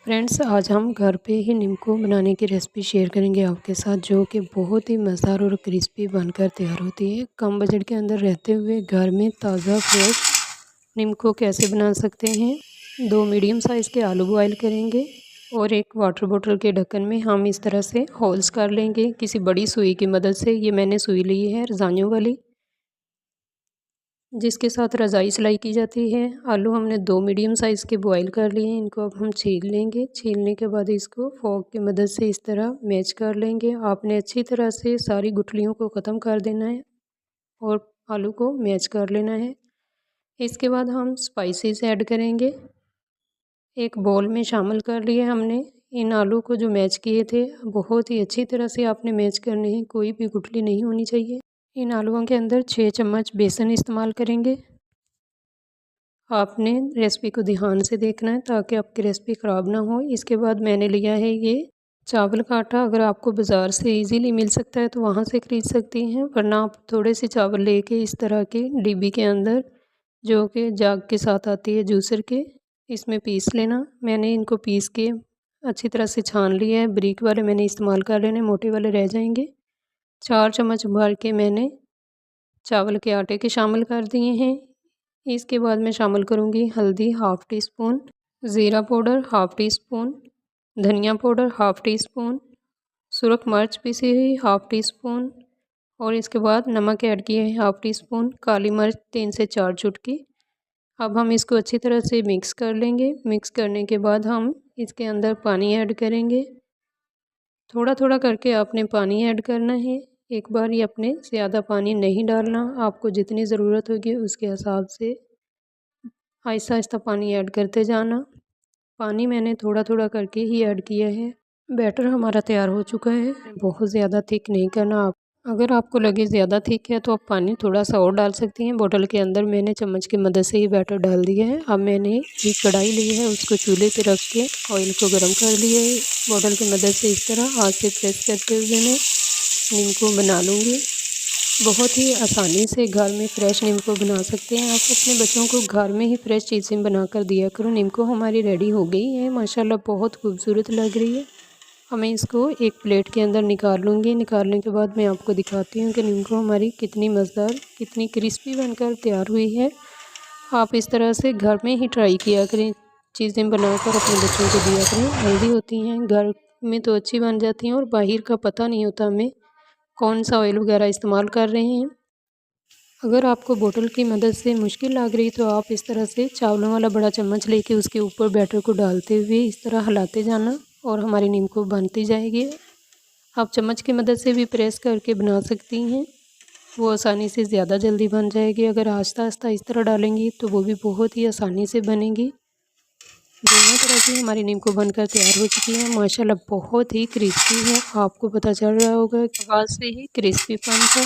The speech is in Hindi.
फ्रेंड्स, आज हम घर पे ही नीमको बनाने की रेसिपी शेयर करेंगे आपके साथ, जो कि बहुत ही मज़ेदार और क्रिस्पी बनकर तैयार होती है। कम बजट के अंदर रहते हुए घर में ताज़ा फ्रेश नीमको कैसे बना सकते हैं। 2 मीडियम साइज़ के आलू बॉयल करेंगे और एक वाटर बॉटल के ढक्कन में हम इस तरह से होल्स कर लेंगे किसी बड़ी सुई की मदद से। ये मैंने सुई ली है रज़ाइयों वाली, जिसके साथ रज़ाई सिलाई की जाती है। आलू हमने 2 मीडियम साइज़ के बॉईल कर लिए हैं। इनको अब हम छील लेंगे। छीलने के बाद इसको फोक की मदद से इस तरह मैच कर लेंगे। आपने अच्छी तरह से सारी गुठलियों को ख़त्म कर देना है और आलू को मैच कर लेना है। इसके बाद हम स्पाइसेस ऐड करेंगे। एक बाउल में शामिल कर लिए हमने इन आलू को जो मैच किए थे। बहुत ही अच्छी तरह से आपने मैच करने हैं, कोई भी गुठली नहीं होनी चाहिए। इन आलूओं के अंदर 6 चम्मच बेसन इस्तेमाल करेंगे। आपने रेसिपी को ध्यान से देखना है ताकि आपकी रेसिपी ख़राब ना हो। इसके बाद मैंने लिया है ये चावल का आटा। अगर आपको बाज़ार से इजीली मिल सकता है तो वहाँ से ख़रीद सकती हैं, वरना आप थोड़े से चावल लेके इस तरह के डिब्बी के अंदर, जो कि जाग के साथ आती है जूसर के, इसमें पीस लेना। मैंने इनको पीस के अच्छी तरह से छान लिया है। बारीक वाले मैंने इस्तेमाल कर लेने, मोटे वाले रह जाएंगे। 4 चम्मच भर के मैंने चावल के आटे के शामिल कर दिए हैं। इसके बाद मैं शामिल करूँगी हल्दी हाफ़ टी स्पून, ज़ीरा पाउडर हाफ़ टी स्पून, धनिया पाउडर हाफ़ टी स्पून, सुरख मिर्च पीसी हुई हाफ़ टी स्पून और इसके बाद नमक ऐड किया है हाफ़ टी स्पून, काली मिर्च 3 से 4 चुटकी। अब हम इसको अच्छी तरह से मिक्स कर लेंगे। मिक्स करने के बाद हम इसके अंदर पानी ऐड करेंगे। थोड़ा थोड़ा करके आपने पानी ऐड करना है। एक बार ही अपने ज़्यादा पानी नहीं डालना। आपको जितनी ज़रूरत होगी उसके हिसाब से आहिस्ता आहिस्ता पानी ऐड करते जाना। पानी मैंने थोड़ा थोड़ा करके ही ऐड किया है। बैटर हमारा तैयार हो चुका है। बहुत ज़्यादा थिक नहीं करना। आप अगर आपको लगे ज़्यादा थिक है तो आप पानी थोड़ा सा और डाल सकती हैं। बोतल के अंदर मैंने चम्मच की मदद से ही बैटर डाल दिया है। अब मैंने एक कढ़ाई ली है, उसको चूल्हे पे रख के ऑयल को गर्म कर लिया है। बोतल की मदद से इस तरह हाथ से प्रेस करते हुए मैं नीमको बना लूँगी। बहुत ही आसानी से घर में फ़्रेश नीमको बना सकते हैं। आप अपने बच्चों को घर में ही फ़्रेश चीज़ें बनाकर दिया करो। नीमको हमारी रेडी हो गई है, माशाल्लाह बहुत खूबसूरत लग रही है। अब मैं इसको एक प्लेट के अंदर निकाल लूँगी। निकालने के बाद मैं आपको दिखाती हूँ कि नीमको हमारी कितनी मज़ेदार, कितनी क्रिस्पी बनकर तैयार हुई है। आप इस तरह से घर में ही ट्राई किया करें, चीज़ें बनाकर अपने बच्चों को दिया करें। हेल्दी होती हैं, घर में तो अच्छी बन जाती हैं और बाहर का पता नहीं होता हमें कौन सा ऑयल वगैरह इस्तेमाल कर रहे हैं। अगर आपको बोतल की मदद से मुश्किल लग रही तो आप इस तरह से चावलों वाला बड़ा चम्मच लेके उसके ऊपर बैटर को डालते हुए इस तरह हिलाते जाना और हमारी नीमको बनती जाएगी। आप चम्मच की मदद से भी प्रेस करके बना सकती हैं, वो आसानी से ज़्यादा जल्दी बन जाएगी। अगर आहिस्ता आहिस्ता इस तरह डालेंगी तो वो भी बहुत ही आसानी से बनेगी। दोनों तरह की हमारी नीमको बनकर तैयार हो चुकी है। माशाल्लाह बहुत ही क्रिस्पी है, आपको पता चल रहा होगा आवाज़ से ही क्रिस्पीपन का।